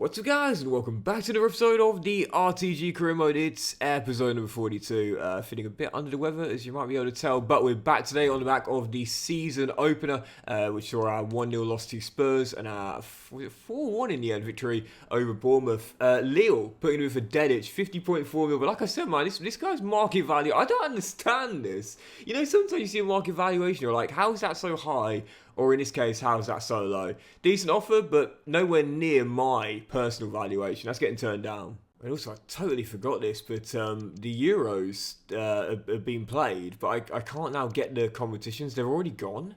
What's up guys, and welcome back to another episode of the RTG career mode. It's episode number 42, feeling a bit under the weather as you might be able to tell, but we're back today on the back of the season opener, which saw our 1-0 loss to Spurs and our 4-1 in the end victory over Bournemouth. Lille putting in for Dedic, 50.4 mil, but like I said man, this guy's market value, I don't understand this. You know, sometimes you see a market valuation, you're like, how is that so high? Or in this case, how's that so low? Decent offer, but nowhere near my personal valuation. That's getting turned down. And also, I totally forgot this, but the Euros have been played, but I can't now get the competitions. They're already gone.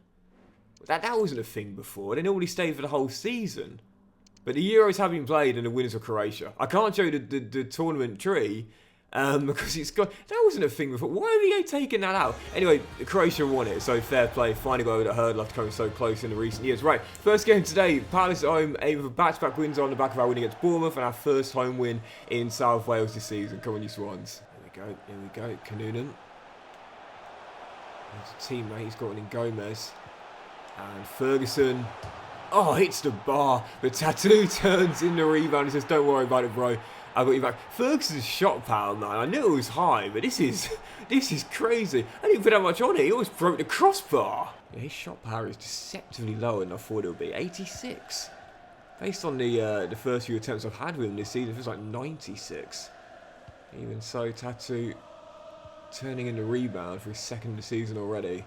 That wasn't a thing before. They normally stay for the whole season. But the Euros have been played and the winners are Croatia. I can't show you the tournament tree, because it's got, that wasn't a thing before. Why are they taking that out? Anyway, Croatia won it, so fair play. Finally got over the hurdle after coming so close in the recent years. Right, first game today, Palace at home, aiming for back-to-back wins on the back of our win against Bournemouth and our first home win in South Wales this season. Come on, you Swans. Here we go, Kanunen. There's a teammate, he's got one in Gomez. And Ferguson, oh, hits the bar, but Tattoo turns in the rebound and says, don't worry about it, bro. I got you back. Ferguson's shot power, man. I knew it was high, but this is crazy. I didn't put that much on it. He always broke the crossbar. Yeah, his shot power is deceptively lower than I thought it would be. 86. Based on the first few attempts I've had with him this season, it was like 96. Even so, Tattoo turning in the rebound for his second of the season already.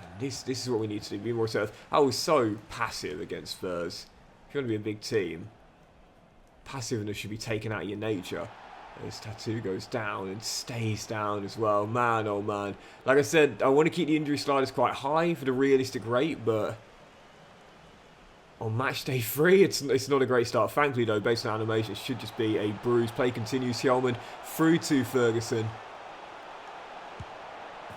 And this is what we need to do. Be more assertive. I was so passive against Spurs. If you want to be a big team, passiveness should be taken out of your nature. As Tattoo goes down and stays down as well. Man, oh man. Like I said, I want to keep the injury sliders quite high for the realistic rate, but on match day 3, it's not a great start. Thankfully though, based on animation, it should just be a bruise. Play continues. Hjelman through to Ferguson.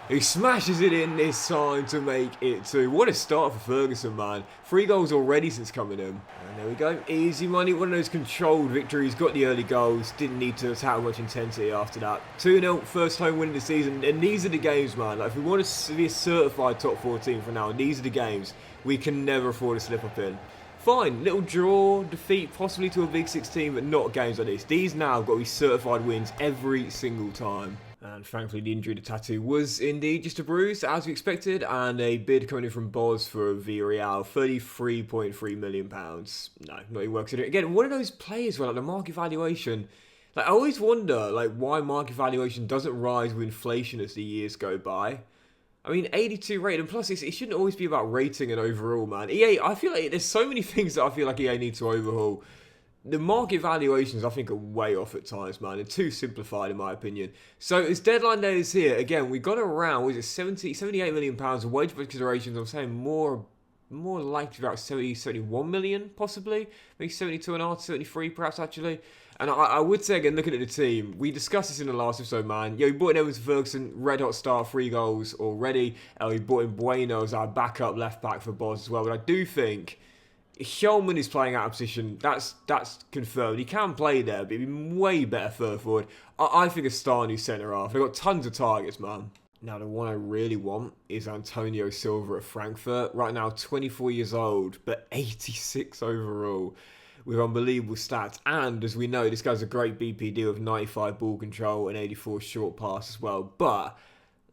He smashes it in this time to make it 2. What a start for Ferguson, man. 3 goals already since coming in. And there we go. Easy money. One of those controlled victories. Got the early goals. Didn't need to attack much intensity after that. 2-0. First home win of the season. And these are the games, man. Like, if we want to be a certified top 4 team from now on, these are the games we can never afford to slip up in. Fine. Little draw, defeat, possibly to a Big 6 team, but not games like this. These now have got to be certified wins every single time. And thankfully the injury to Tattoo was indeed just a bruise, as we expected, and a bid coming in from Boz for Villarreal, £33.3 million. No, not even works. Again, one of those players where like the market valuation, like I always wonder like why market valuation doesn't rise with inflation as the years go by. I mean, 82 rated, and plus it shouldn't always be about rating and overall, man. EA, I feel like there's so many things that I feel like EA need to overhaul. The market valuations, I think, are way off at times, man. They're too simplified, in my opinion. So, as deadline day is here, again, we got around, what is it, £78 million of wage considerations. I'm saying more likely about 70, 71 million, possibly. Maybe 72.5, 73, perhaps, actually. And I would say, again, looking at the team, we discussed this in the last episode, man. Yeah, we brought in Evans Ferguson, red-hot start, 3 goals already. We brought in Bueno as our backup left-back for Boz as well. But I do think Hjelman is playing out of position. That's confirmed. He can play there, but he'd be way better further forward. I think Astani's centre-half. They've got tons of targets, man. Now, the one I really want is Antonio Silva at Frankfurt. Right now, 24 years old, but 86 overall, with unbelievable stats. And, as we know, this guy's a great BPD with 95 ball control and 84 short pass as well. But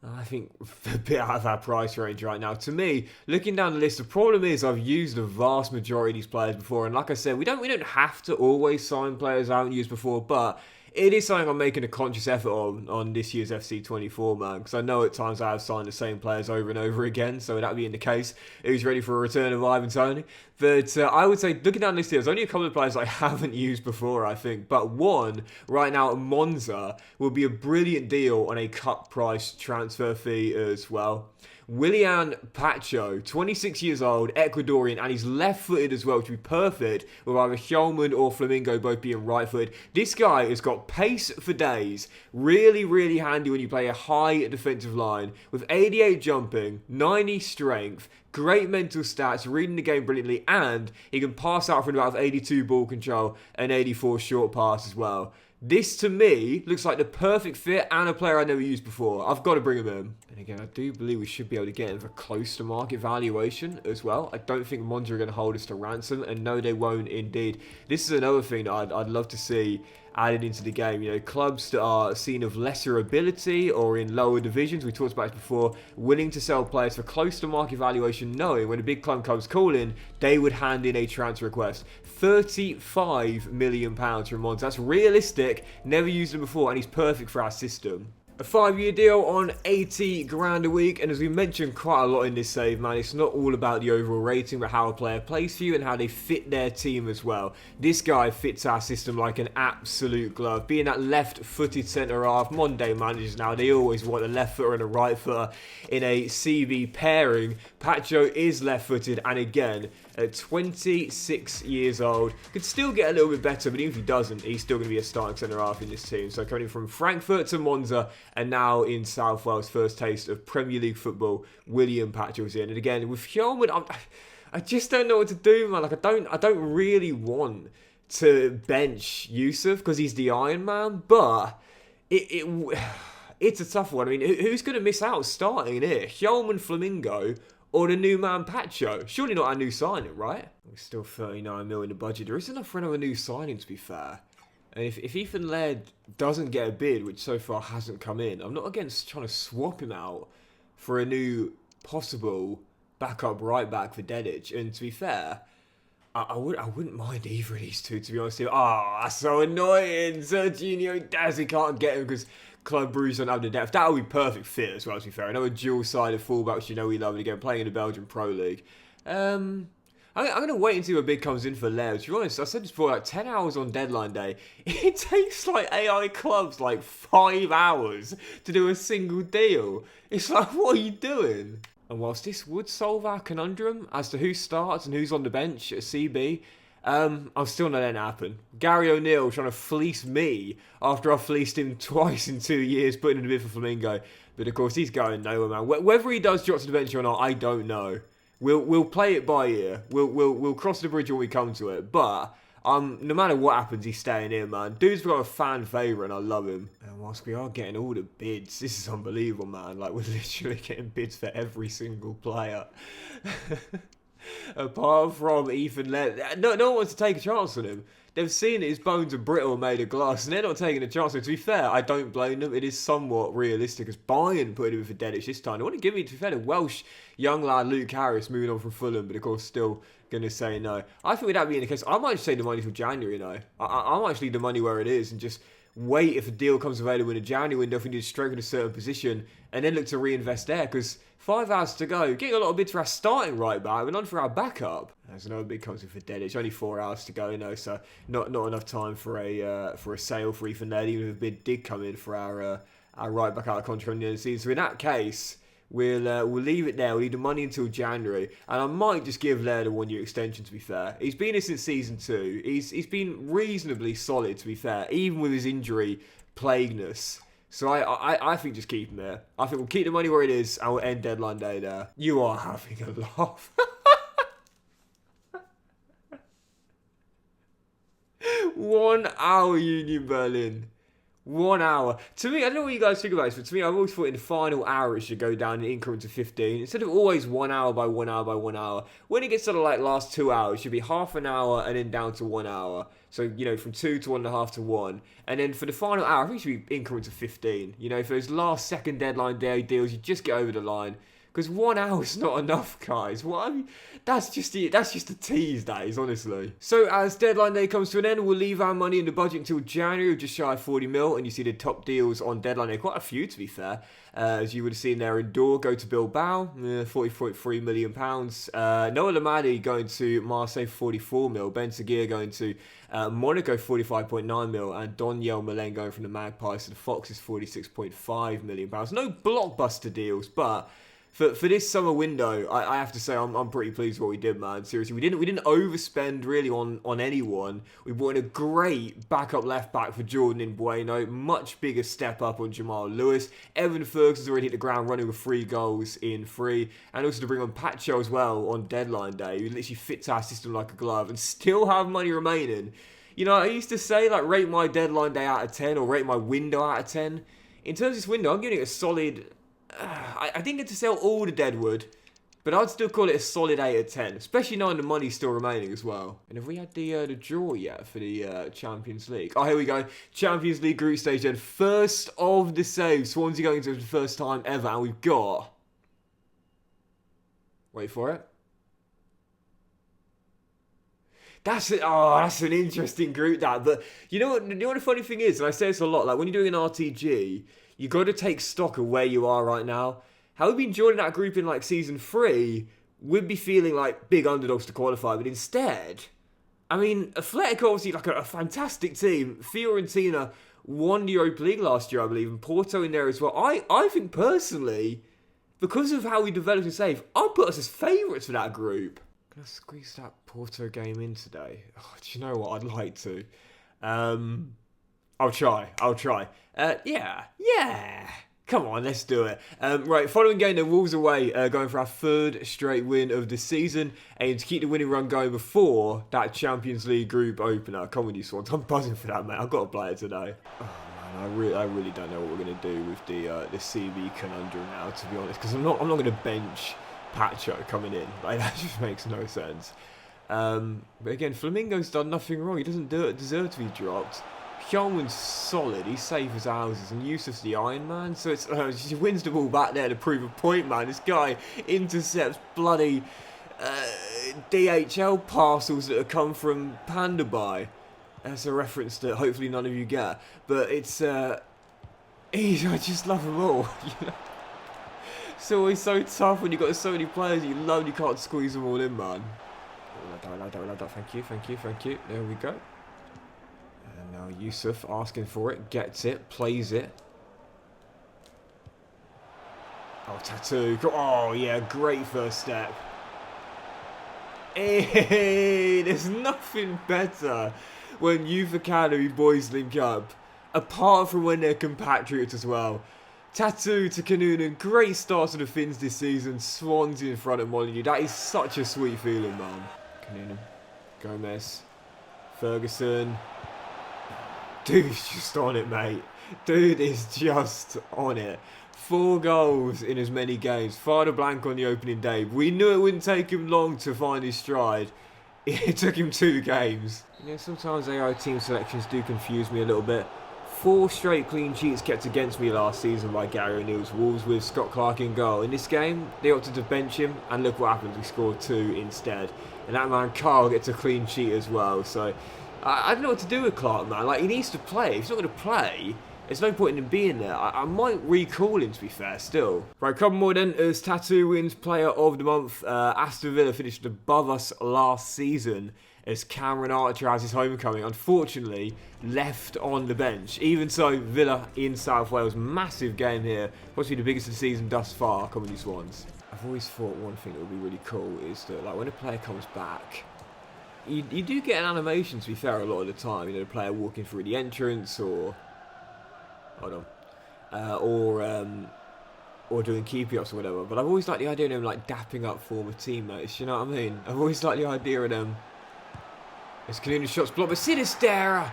I think a bit out of our price range right now. To me, looking down the list, the problem is I've used the vast majority of these players before, and like I said, we don't have to always sign players I haven't used before, but it is something I'm making a conscious effort on this year's FC24, man, because I know at times I have signed the same players over and over again, so that being the case, who's ready for a return of Ivan Toney? But I would say, looking down this here, there's only a couple of players I haven't used before, I think, but one, right now at Monza, will be a brilliant deal on a cut price transfer fee as well. Willian Pacho, 26 years old, Ecuadorian, and he's left-footed as well, which would be perfect with either Hjelman or Flamingo both being right-footed. This guy has got pace for days, really, really handy when you play a high defensive line, with 88 jumping, 90 strength, great mental stats, reading the game brilliantly, and he can pass out from about 82 ball control and 84 short pass as well. This, to me, looks like the perfect fit and a player I've never used before. I've got to bring him in. And again, I do believe we should be able to get him for close to market valuation as well. I don't think Monza are going to hold us to ransom, and no, they won't indeed. This is another thing that I'd love to see added into the game. You know, clubs that are seen of lesser ability or in lower divisions, we talked about this before, willing to sell players for close to market valuation, knowing when a big club comes calling, they would hand in a transfer request. £35 million from Monza. That's realistic, never used him before, and he's perfect for our system. A 5-year deal on 80 grand a week, and as we mentioned quite a lot in this save, man, it's not all about the overall rating, but how a player plays for you and how they fit their team as well. This guy fits our system like an absolute glove. Being that left-footed centre-half, modern day managers now, they always want a left footer and a right footer in a CB pairing. Pacho is left-footed, and again, at 26 years old, could still get a little bit better, but even if he doesn't, he's still going to be a starting centre-half in this team. So coming from Frankfurt to Monza, and now in South Wales' first taste of Premier League football, William Pacho's in. And again, with Hjulmand, I just don't know what to do, man. Like, I don't really want to bench Yusuf because he's the Iron Man, but it's a tough one. I mean, who's going to miss out starting here? Hjulmand, Flamingo, or the new man Pacho? Surely not our new signing, right? We're still 39 mil in the budget. There isn't enough for another new signing, to be fair. And if Ethan Laird doesn't get a bid, which so far hasn't come in, I'm not against trying to swap him out for a new possible backup right back for Dedic. And to be fair, I wouldn't mind either of these two, to be honest. Oh, that's so annoying. Serginho Daz, can't get him because Club Brugge don't have the depth. That would be perfect fit as well, to be fair. Another dual-sided fullback, which you know we love, and again, playing in the Belgian Pro League. I'm going to wait until a bid comes in for Laird. To be honest, I said this before, like 10 hours on deadline day. It takes like AI clubs like 5 hours to do a single deal. It's like, what are you doing? And whilst this would solve our conundrum as to who starts and who's on the bench at CB, I'm still not letting it happen. Gary O'Neill trying to fleece me after I fleeced him twice in 2 years, putting in a bid for Flamingo. But of course, he's going nowhere, man. Whether he does drop to the bench or not, I don't know. We'll play it by ear. We'll cross the bridge when we come to it. But no matter what happens, he's staying here, man. Dude's got a fan favourite, and I love him. And whilst we are getting all the bids, this is unbelievable, man. Like, we're literally getting bids for every single player. Apart from Ethan Laird. No one wants to take a chance on him. They've seen that his bones are brittle and made of glass, and they're not taking a chance. So to be fair, I don't blame them. It is somewhat realistic as Bayern put him in for Dedic this time. I want to give it, to be fair, to Welsh young lad Luke Harris moving on from Fulham, but of course still going to say no. I think with that being the case, I might just say the money till January, you know. I might just leave the money where it is and just wait if a deal comes available in the January window if we need to strengthen a certain position and then look to reinvest there, because 5 hours to go, getting a lot of bids for our starting right back, but none for our backup. There's another bid comes in for Dedic. Only 4 hours to go, you know, so not enough time for a sale for Ethan Laird, even if a bid did come in for our right back out of contract in the end of the season. So in that case, we'll leave it there. We'll need the money until January, and I might just give Laird a 1-year extension. To be fair, he's been here since season 2. He's been reasonably solid, to be fair, even with his injury plagueness. So I think just keep him there. I think we'll keep the money where it is and we'll end deadline day there. You are having a laugh. 1 hour Union Berlin. 1 hour. To me, I don't know what you guys think about this, but to me, I've always thought in the final hour it should go down in increments of 15. Instead of always 1 hour by 1 hour by 1 hour. When it gets sort of like last 2 hours, it should be half an hour and then down to 1 hour. So, you know, from 2 to 1.5 to 1. And then for the final hour, I think it should be increments of 15. You know, for those last second deadline day deals, you just get over the line. Because 1 hour is not enough, guys. What I mean, that's just a tease, that is, honestly. So as deadline day comes to an end, we'll leave our money in the budget until January, just shy of 40 mil. And you see the top deals on deadline day, quite a few to be fair. As you would have seen there in Dor, go to Bilbao, £40.3 million. Noah Lamadi going to Marseille for 44 mil. Ben Seguir going to Monaco 45.9 mil. And Doniel Malen going from the Magpies to the Foxes 46.5 million pounds. No blockbuster deals, but For this summer window, I have to say I'm pretty pleased with what we did, man. Seriously, we didn't overspend really on anyone. We brought in a great backup left back for Jordan in Bueno, much bigger step up on Jamal Lewis. Evan Ferguson's already hit the ground running with 3 goals in 3, and also to bring on Pacho as well on deadline day, who literally fits our system like a glove, and still have money remaining You know, I used to say, like, rate my deadline day out of 10 or rate my window out of 10. In terms of this window, I'm giving it a solid... I didn't get to sell all the Deadwood, but I'd still call it a solid 8 out of 10, especially knowing the money's still remaining as well. And have we had the draw yet for the Champions League? Oh, here we go. Champions League group stage then. First of the saves. Swansea going into it for the first time ever, and we've got... Wait for it. That's it. Oh, that's an interesting group, that. But you know what? The funny thing is, and I say this a lot, like when you're doing an RTG, you got to take stock of where you are right now. Had we been joining that group in like season 3, we'd be feeling like big underdogs to qualify. But instead, I mean, Athletic obviously like a fantastic team. Fiorentina won the Europa League last year, I believe, and Porto in there as well. I think personally, because of how we developed and save, I'll put us as favourites for that group. Can I squeeze that Porto game in today? Oh, do you know what? I'd like to. I'll try. Yeah. Come on, let's do it. Right, following game, the Wolves away, going for our 3rd straight win of the season, aiming to keep the winning run going before that Champions League group opener. Come on, you Swans. I'm buzzing for that, mate. I've got to play it today. Oh, man, I really don't know what we're going to do with the CB conundrum now, to be honest, because I'm not going to bench Pacho coming in. Like, that just makes no sense. But again, Flamingo's done nothing wrong. He doesn't deserve to be dropped. Hyunwin's solid. He's safe as houses. And Yusuf's the Iron Man. So it's he wins the ball back there to prove a point, man. This guy intercepts bloody DHL parcels that have come from Pandabai. That's a reference that hopefully none of you get. But it's... I just love them all. You know? It's always so tough when you've got so many players you love and you can't squeeze them all in, man. Thank you. There we go. And now Yusuf asking for it, gets it, plays it. Oh, Tattoo. Oh, yeah, great first step. Hey, there's nothing better when Youth Academy boys link up, apart from when they're compatriots as well. Tattoo to Kanunen, great start to the Finns this season. Swans in front of Molyneux. That is such a sweet feeling, man. Kanunen, Gomez, Ferguson. Dude's just on it, mate. Dude is just on it. 4 goals in as many games. Fired a blank on the opening day. We knew it wouldn't take him long to find his stride. It took him 2 games. You know, sometimes AI team selections do confuse me a little bit. 4 straight clean sheets kept against me last season by Gary O'Neill's Wolves with Scott Clark in goal. In this game, they opted to bench him, and look what happens, we scored 2 instead. And that man Carl gets a clean sheet as well. So, I don't know what to do with Clark, man. Like, he needs to play. If he's not going to play, there's no point in him being there. I might recall him, to be fair, still. Right, a couple more then, as Tattoo wins Player of the Month. Aston Villa finished above us last season, as Cameron Archer has his homecoming, unfortunately left on the bench. Even so, Villa in South Wales, massive game here, possibly the biggest of the season thus far, coming these Swans. I've always thought one thing that would be really cool is that, like, when a player comes back, you do get an animation, to be fair, a lot of the time. You know, the player walking through the entrance, or hold on, or doing keepy-ups or whatever. But I've always liked the idea of them like dapping up former teammates. You know what I mean? I've always liked the idea of them. As Kanunen shots blocked, but Sinistera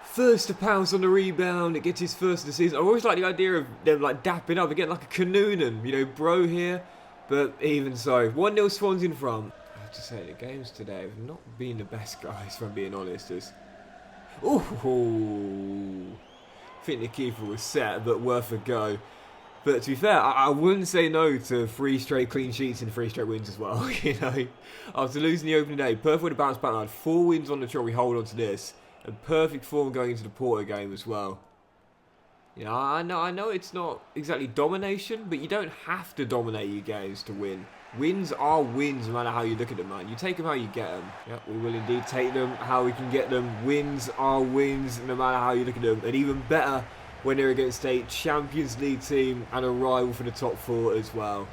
first to pounce on the rebound. It gets his first of the season. I always like the idea of them like dapping up again, like a Kanunen, you know, bro here. But even so, 1-0 Swans in front. I have to say, the games today have not been the best, guys, if I'm being honest. Ooh, I think the keeper was set, but worth a go. But to be fair, I wouldn't say no to 3 straight clean sheets and 3 straight wins as well. You know, after losing the opening day, perfect way to bounce back. I had 4 wins on the trot. We hold on to this, and perfect form going into the Porto game as well. You know, I know it's not exactly domination, but you don't have to dominate your games to win. Wins are wins, no matter how you look at them, man. You take them how you get them. Yep, we will indeed take them how we can get them. Wins are wins, no matter how you look at them, and even better when they're against a Champions League team and a rival for the top 4 as well.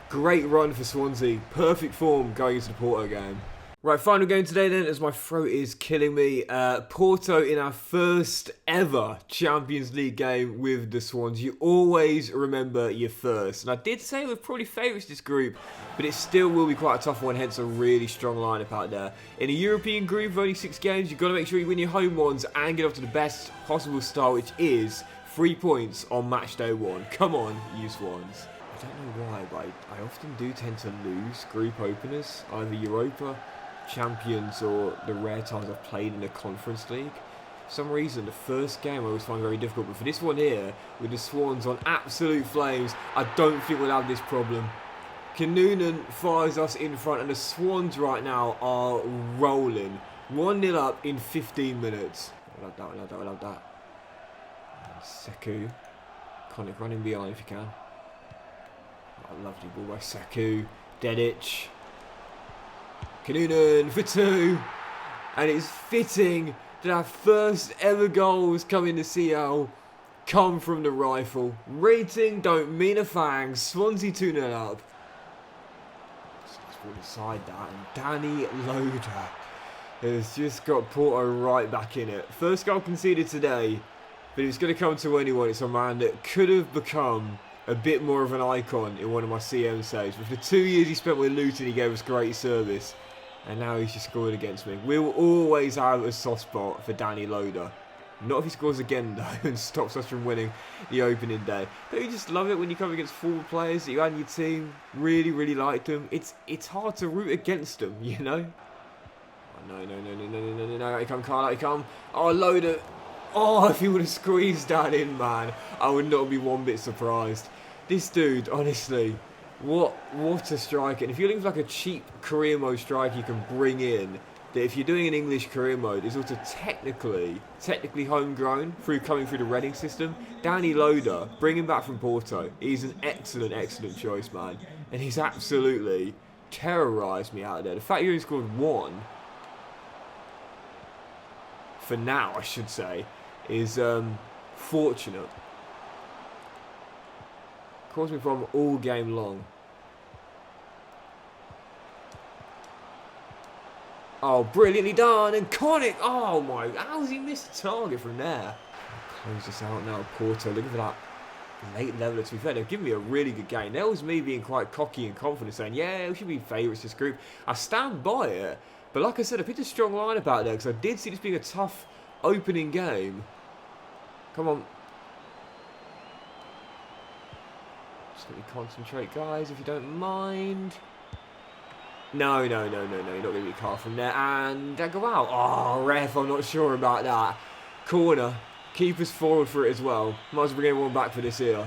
Great run for Swansea. Perfect form going into the Porto game. Right, final game today then, as my throat is killing me. Porto in our first ever Champions League game with the Swans. You always remember your first. And I did say we're probably favourites this group, but it still will be quite a tough one, hence a really strong lineup out there. In a European group of only 6 games, you've got to make sure you win your home ones and get off to the best possible start, which is 3 points on match day 1. Come on, you Swans. I don't know why, but I often do tend to lose group openers, either Europa, Champions, or the rare times I've played in the Conference League. For some reason, the first game I always find very difficult, but for this one here, with the Swans on absolute flames, I don't think we'll have this problem. Kanunen fires us in front, and the Swans right now are rolling. 1-0 up in 15 minutes. I love that, I love that, I love that. Sekou. Conic running behind if you can. Oh, lovely ball by Sekou. Dedic. Kanunen for 2, and it's fitting that our first ever goals coming to CL come from the rifle. Rating don't mean a thing. Swansea 2-0 up. Let's put aside that, and Danny Loader has just got Porto right back in it. First goal conceded today, but it's going to come to anyone. It's a man that could have become a bit more of an icon in one of my CM saves. But for the 2 years he spent with Luton, he gave us great service. And now he's just scored against me. We'll always have a soft spot for Danny Loader. Not if he scores again, though, and stops us from winning the opening day. Don't you just love it when you come against forward players that you had in your team? Really, really liked them. It's hard to root against them, you know? Oh, no. Out you come, Carl, out you come. Oh, Loader. Oh, if he would have squeezed that in, man, I would not be one bit surprised. This dude, honestly... What a striker. And if you're looking for like a cheap career mode striker you can bring in, that if you're doing an English career mode, is also technically homegrown coming through the Reading system. Danny Loader, bring him back from Porto. He's an excellent choice, man. And he's absolutely terrorised me out there. The fact he only scored 1, for now I should say, is fortunate. Caused me problem all game long. Oh, brilliantly done. And Conic. Oh, my. How's he missed a target from there? Close this out now, Porto. Looking for that late leveler. To be fair, they've given me a really good game. That was me being quite cocky and confident, saying, yeah, we should be favourites this group. I stand by it. But like I said, I picked a strong lineup out there because I did see this being a tough opening game. Come on. Just let me concentrate, guys, if you don't mind. No. You're not going to be a car from there. And I go out. Oh, ref, I'm not sure about that. Corner. Keeper's forward for it as well. Might as well bring everyone back for this here.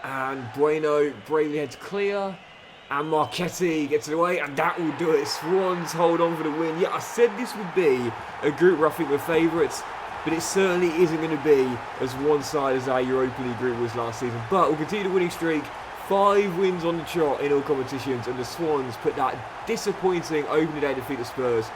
And Bueno bravely heads clear. And Marchetti gets it away. And that will do it. Swans hold on for the win. Yeah, I said this would be a group where I think we're favourites. But it certainly isn't going to be as one-sided as our Europa League group was last season. But we'll continue the winning streak. 5 wins on the trot in all competitions, and the Swans put that disappointing opening day defeat of Spurs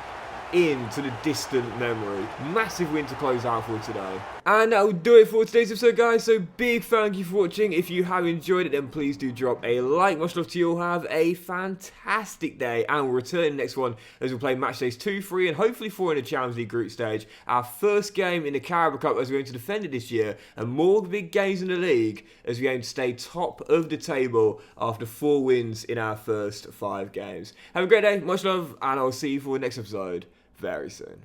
into the distant memory. Massive win to close out for today. And that will do it for today's episode, guys. So big thank you for watching. If you have enjoyed it, then please do drop a like. Much love to you all. Have a fantastic day, and we'll return in the next one as we'll play match days 2, 3, and hopefully 4 in the Champions League group stage. Our first game in the Carabao Cup as we're going to defend it this year, and more big games in the league as we aim to stay top of the table after 4 wins in our first 5 games. Have a great day. Much love, and I'll see you for the next episode very soon.